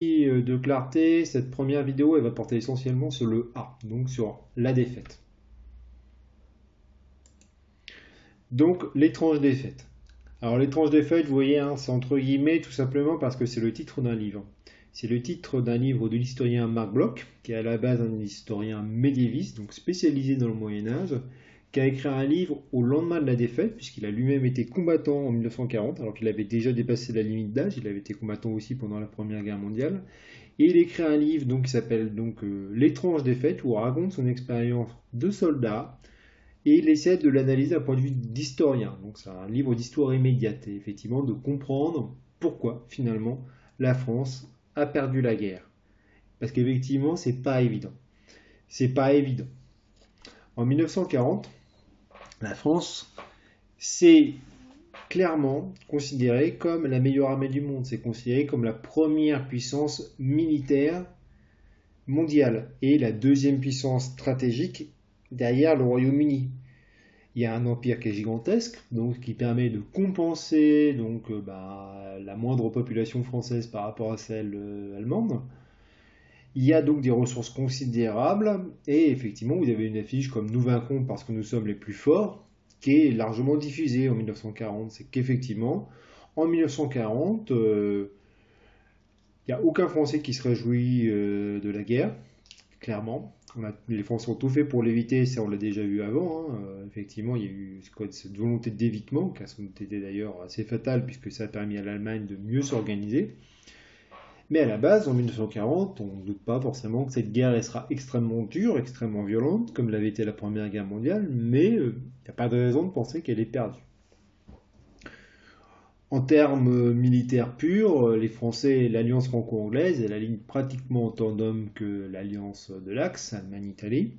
De clarté, cette première vidéo elle va porter essentiellement sur le A, donc sur la défaite. Donc l'étrange défaite. Alors l'étrange défaite, vous voyez, hein, c'est entre guillemets tout simplement parce que c'est le titre d'un livre. C'est le titre d'un livre de l'historien Marc Bloch, qui est à la base un historien médiéviste, donc spécialisé dans le Moyen Âge, qui a écrit un livre au lendemain de la défaite, puisqu'il a lui-même été combattant en 1940, alors qu'il avait déjà dépassé la limite d'âge, il avait été combattant aussi pendant la Première Guerre mondiale. Et il écrit un livre donc, qui s'appelle L'étrange défaite, où il raconte son expérience de soldat et il essaie de l'analyser d'un point de vue d'historien. Donc c'est un livre d'histoire immédiate et effectivement de comprendre pourquoi finalement la France a perdu la guerre. Parce qu'effectivement c'est pas évident. C'est pas évident. En 1940, la France c'est clairement considérée comme la meilleure armée du monde. C'est considéré comme la première puissance militaire mondiale et la deuxième puissance stratégique derrière le Royaume-Uni. Il y a un empire qui est gigantesque, donc qui permet de compenser la moindre population française par rapport à celle allemande. Il y a donc des ressources considérables et effectivement vous avez une affiche comme nous vaincrons parce que nous sommes les plus forts qui est largement diffusée en 1940. C'est qu'effectivement en 1940 il n'y a aucun Français qui se réjouit de la guerre, clairement. Les Français ont tout fait pour l'éviter, ça on l'a déjà vu avant. Hein. Effectivement, il y a eu cette volonté d'évitement, qui a été d'ailleurs assez fatale, puisque ça a permis à l'Allemagne de mieux s'organiser. Mais à la base, en 1940, on ne doute pas forcément que cette guerre sera extrêmement dure, extrêmement violente, comme l'avait été la Première Guerre mondiale, mais il n'y a pas de raison de penser qu'elle est perdue. En termes militaires purs, les Français, l'alliance franco-anglaise, elle aligne pratiquement autant d'hommes que l'alliance de l'Axe, Allemagne-Italie.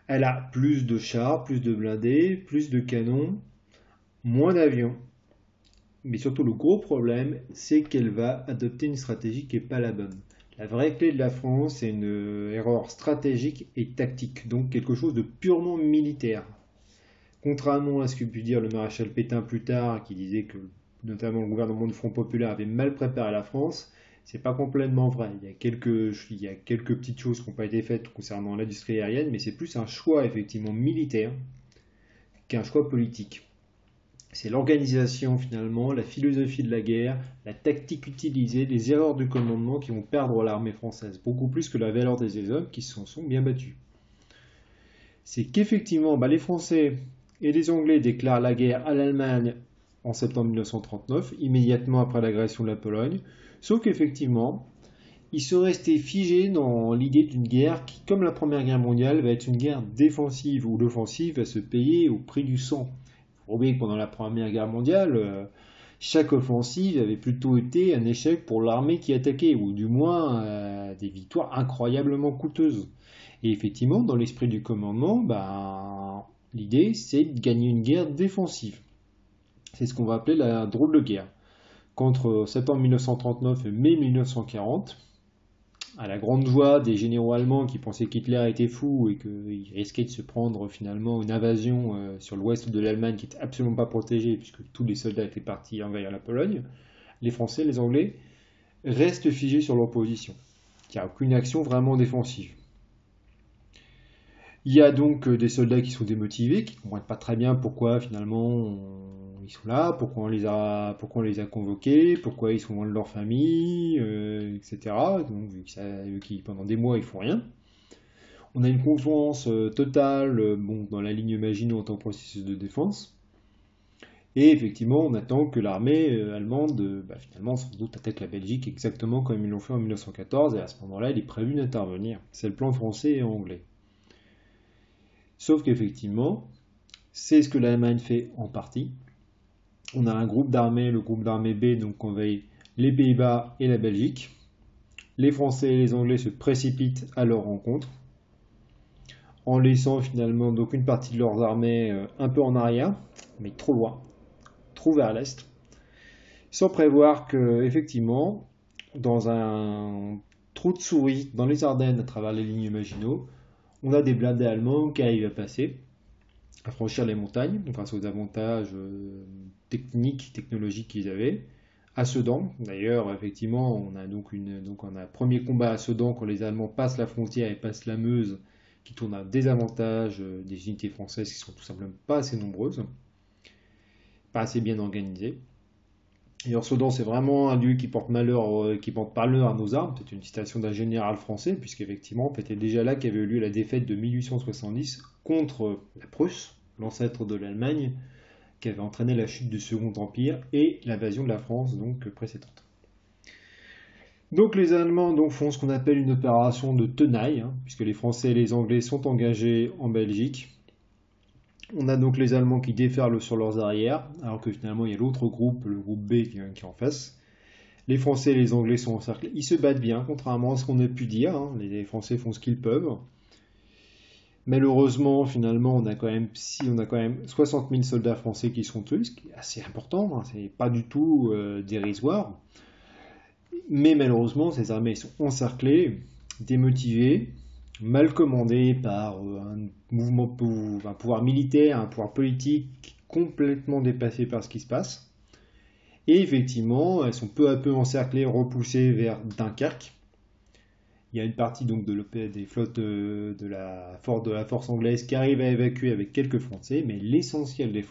Elle a plus de chars, plus de blindés, plus de canons, moins d'avions. Mais surtout, le gros problème, c'est qu'elle va adopter une stratégie qui n'est pas la bonne. La vraie clé de la France, c'est une erreur stratégique et tactique, donc quelque chose de purement militaire. Contrairement à ce que put dire le maréchal Pétain plus tard, qui disait que notamment le gouvernement du Front Populaire avait mal préparé la France, c'est pas complètement vrai. Il y a quelques petites choses qui n'ont pas été faites concernant l'industrie aérienne, mais c'est plus un choix effectivement militaire qu'un choix politique. C'est l'organisation finalement, la philosophie de la guerre, la tactique utilisée, les erreurs du commandement qui vont perdre l'armée française, beaucoup plus que la valeur des hommes qui se sont bien battus. C'est qu'effectivement les Français et les Anglais déclarent la guerre à l'Allemagne en septembre 1939, immédiatement après l'agression de la Pologne, sauf qu'effectivement, ils sont restés figés dans l'idée d'une guerre qui, comme la Première Guerre mondiale, va être une guerre défensive, où l'offensive va se payer au prix du sang. Il faut oublier que pendant la Première Guerre mondiale, chaque offensive avait plutôt été un échec pour l'armée qui attaquait, ou du moins des victoires incroyablement coûteuses. Et effectivement, dans l'esprit du commandement, l'idée c'est de gagner une guerre défensive. C'est ce qu'on va appeler la drôle de guerre. Qu'entre septembre 1939 et mai 1940, à la grande joie des généraux allemands qui pensaient qu'Hitler était fou et qu'il risquait de se prendre finalement une invasion sur l'ouest de l'Allemagne qui n'était absolument pas protégée puisque tous les soldats étaient partis envahir la Pologne, les Français, les Anglais restent figés sur leur position. Il n'y a aucune action vraiment défensive. Il y a donc des soldats qui sont démotivés, qui ne comprennent pas très bien pourquoi finalement ils sont là, pourquoi on les a convoqués, pourquoi ils sont loin de leur famille, etc. Donc vu que pendant des mois ils font rien. On a une confiance totale dans la ligne Maginot en tant que processus de défense. Et effectivement, on attend que l'armée allemande, finalement, sans doute attaque la Belgique exactement comme ils l'ont fait en 1914, et à ce moment-là, il est prévu d'intervenir. C'est le plan français et anglais. Sauf qu'effectivement, c'est ce que l'Allemagne fait en partie. On a un groupe d'armées, le groupe d'armée B, donc envahit les Pays-Bas et la Belgique. Les Français et les Anglais se précipitent à leur rencontre, en laissant finalement donc une partie de leurs armées un peu en arrière, mais trop loin, trop vers l'est, sans prévoir que effectivement, dans un trou de souris dans les Ardennes à travers les lignes Maginot, on a des blindés allemands qui arrivent à passer, à franchir les montagnes grâce aux avantages techniques, technologiques qu'ils avaient, à Sedan. D'ailleurs, effectivement, on a donc un premier combat à Sedan quand les Allemands passent la frontière et passent la Meuse, qui tourne à désavantage des unités françaises qui sont tout simplement pas assez nombreuses, pas assez bien organisées. Et en Sedan, c'est vraiment un lieu qui porte malheur, qui porte malheur à nos armes. C'est une citation d'un général français, puisqu'effectivement, c'était déjà là qu'avait eu lieu la défaite de 1870 contre la Prusse, l'ancêtre de l'Allemagne, qui avait entraîné la chute du Second Empire et l'invasion de la France donc précédente. Donc les Allemands donc, font ce qu'on appelle une opération de tenaille, puisque les Français et les Anglais sont engagés en Belgique. On a donc les Allemands qui déferlent sur leurs arrières, alors que finalement il y a l'autre groupe, le groupe B, qui est en face. Les Français et les Anglais sont encerclés. Ils se battent bien, contrairement à ce qu'on a pu dire. Les Français font ce qu'ils peuvent. Malheureusement, finalement, on a quand même 60 000 soldats français qui sont tués, ce qui est assez important. C'est pas du tout dérisoire. Mais malheureusement, ces armées sont encerclées, démotivées, mal commandées par un pouvoir militaire, un pouvoir politique complètement dépassé par ce qui se passe. Et effectivement, elles sont peu à peu encerclées, repoussées vers Dunkerque. Il y a une partie donc des flottes de la force anglaise qui arrive à évacuer avec quelques Français, mais l'essentiel des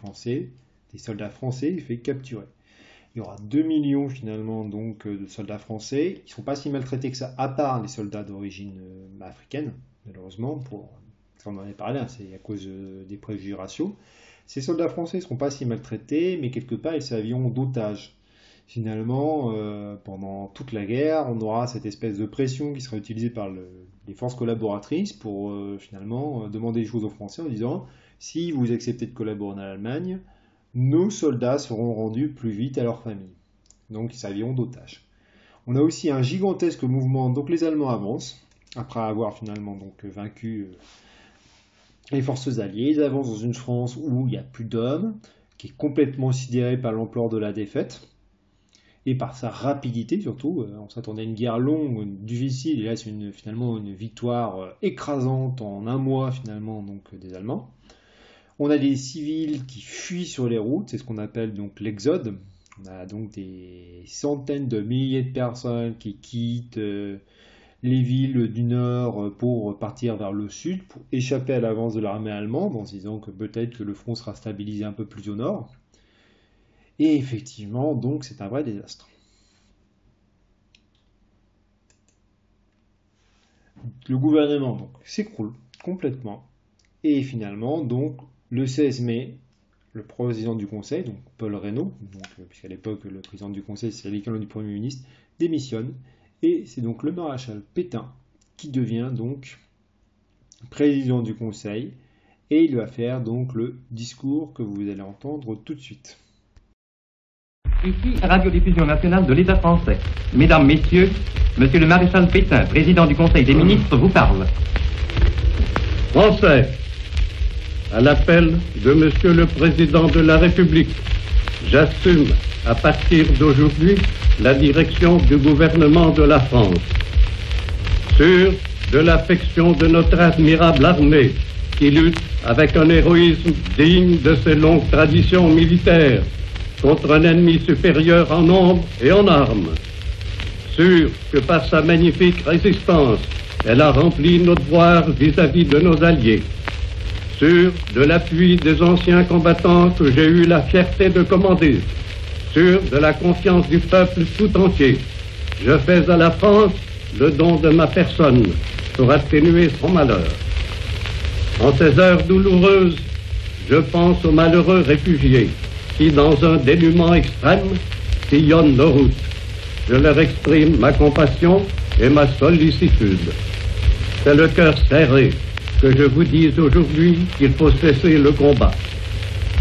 soldats français, est fait capturer. Il y aura 2 millions finalement donc de soldats français. Ils ne sont pas si maltraités que ça, à part les soldats d'origine africaine, malheureusement. On en avait parlé, c'est à cause des préjugés raciaux. Ces soldats français ne seront pas si maltraités, mais quelque part ils serviront d'otages. Finalement, pendant toute la guerre, on aura cette espèce de pression qui sera utilisée par les forces collaboratrices pour finalement demander des choses aux Français en disant « Si vous acceptez de collaborer à l'Allemagne, nos soldats seront rendus plus vite à leur famille. » Donc ils serviront d'otages. On a aussi un gigantesque mouvement, donc les Allemands avancent, après avoir finalement donc vaincu les forces alliées. Ils avancent dans une France où il n'y a plus d'hommes, qui est complètement sidérée par l'ampleur de la défaite. Et par sa rapidité surtout, on s'attendait à une guerre longue, difficile, et là c'est finalement une victoire écrasante en un mois finalement donc des Allemands. On a des civils qui fuient sur les routes, c'est ce qu'on appelle donc l'exode. On a donc des centaines de milliers de personnes qui quittent les villes du nord pour partir vers le sud, pour échapper à l'avance de l'armée allemande, en se disant que peut-être que le front sera stabilisé un peu plus au nord. Et effectivement, donc, c'est un vrai désastre. Le gouvernement donc s'écroule complètement. Et finalement, donc, le 16 mai, le président du Conseil, donc Paul Reynaud, puisqu'à l'époque le président du Conseil c'est l'équivalent du Premier ministre, démissionne. Et c'est donc le maréchal Pétain qui devient donc président du Conseil. Et il va faire donc le discours que vous allez entendre tout de suite. Ici, Radiodiffusion nationale de l'État français. Mesdames, Messieurs, Monsieur le maréchal Pétain, président du Conseil des ministres, vous parle. Français, à l'appel de Monsieur le Président de la République, j'assume à partir d'aujourd'hui la direction du gouvernement de la France. Sûr de l'affection de notre admirable armée qui lutte avec un héroïsme digne de ses longues traditions militaires contre un ennemi supérieur en nombre et en armes. Sûr que par sa magnifique résistance, elle a rempli nos devoirs vis-à-vis de nos alliés. Sûr de l'appui des anciens combattants que j'ai eu la fierté de commander. Sûr de la confiance du peuple tout entier. Je fais à la France le don de ma personne pour atténuer son malheur. En ces heures douloureuses, je pense aux malheureux réfugiés qui, dans un dénuement extrême, sillonnent nos routes. Je leur exprime ma compassion et ma sollicitude. C'est le cœur serré que je vous dis aujourd'hui qu'il faut cesser le combat.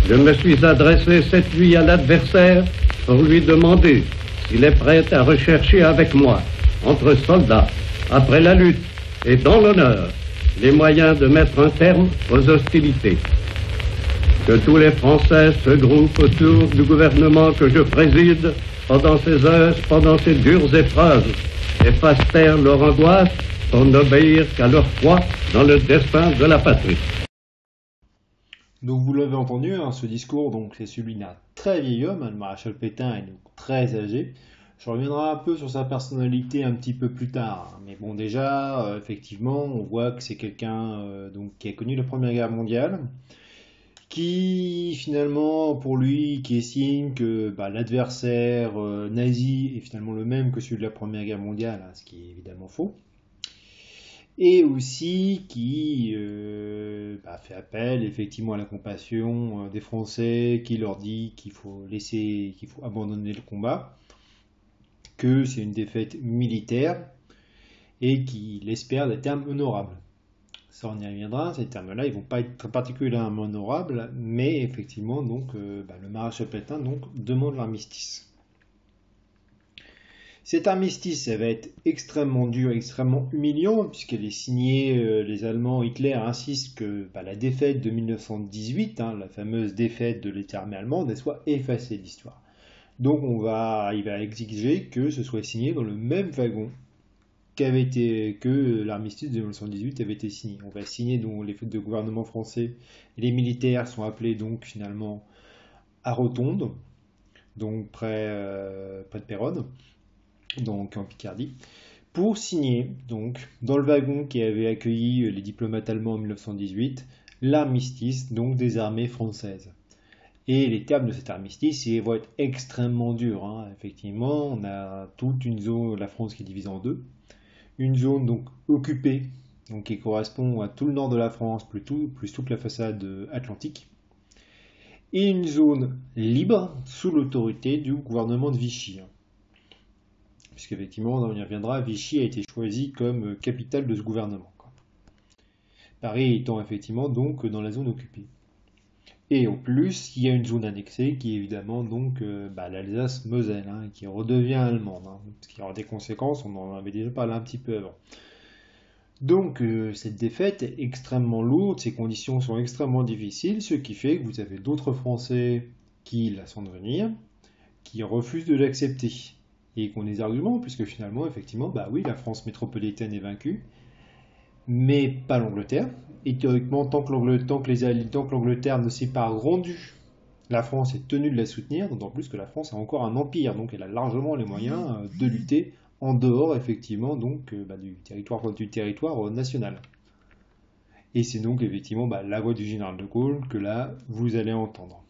Je me suis adressé cette nuit à l'adversaire pour lui demander s'il est prêt à rechercher avec moi, entre soldats, après la lutte et dans l'honneur, les moyens de mettre un terme aux hostilités. Que tous les Français se groupent autour du gouvernement que je préside pendant ces heures, pendant ces dures épreuves, et fassent taire leur angoisse pour n'obéir qu'à leur foi dans le destin de la patrie. Donc vous l'avez entendu, hein, ce discours, donc c'est celui d'un très vieil homme, hein, le maréchal Pétain est donc très âgé. Je reviendrai un peu sur sa personnalité un petit peu plus tard, hein. Mais bon déjà, effectivement, on voit que c'est quelqu'un donc qui a connu la Première Guerre mondiale, qui finalement, pour lui, qui estime que bah, l'adversaire nazi est finalement le même que celui de la Première Guerre mondiale, hein, ce qui est évidemment faux, et aussi qui bah, fait appel effectivement à la compassion des Français, qui leur dit qu'il faut qu'il faut abandonner le combat, que c'est une défaite militaire et qu'il espère des termes honorables. Ça, on y reviendra. Ces termes-là, ils vont pas être particulièrement honorables, mais effectivement, donc, bah, le maréchal Pétain donc demande l'armistice. Cet armistice, ça va être extrêmement dur, extrêmement humiliant, puisqu'elle est signée, les Allemands, Hitler insiste que bah, la défaite de 1918, hein, la fameuse défaite de l'état armée allemande, elle soit effacée de l'histoire. Donc il va exiger que ce soit signé dans le même wagon que l'armistice de 1918 avait été signé. On va signer donc les deux gouvernements français et les militaires sont appelés donc finalement à Rotonde, donc près de Péronne, donc en Picardie, pour signer donc dans le wagon qui avait accueilli les diplomates allemands en 1918 l'armistice donc des armées françaises. Et les termes de cet armistice vont être extrêmement durs, hein. Effectivement, on a toute une zone, la France qui est divisée en deux, une zone donc occupée, donc qui correspond à tout le nord de la France, plus toute la façade atlantique, et une zone libre sous l'autorité du gouvernement de Vichy. Puisqu'effectivement, on y reviendra, Vichy a été choisi comme capitale de ce gouvernement. Paris étant effectivement donc dans la zone occupée. Et au plus, il y a une zone annexée qui est évidemment donc l'Alsace-Moselle, hein, qui redevient allemande, hein, ce qui aura des conséquences, on en avait déjà parlé un petit peu avant. Donc cette défaite est extrêmement lourde, ces conditions sont extrêmement difficiles, ce qui fait que vous avez d'autres Français qui la sentent venir, qui refusent de l'accepter. Et qui ont des arguments, puisque finalement, effectivement, bah oui, la France métropolitaine est vaincue, mais pas l'Angleterre. Et théoriquement, tant que l'Angleterre ne s'est pas rendue, la France est tenue de la soutenir, d'autant plus que la France a encore un empire, donc elle a largement les moyens de lutter en dehors, effectivement, donc du territoire national. Et c'est donc effectivement la voix du général de Gaulle que là, vous allez entendre.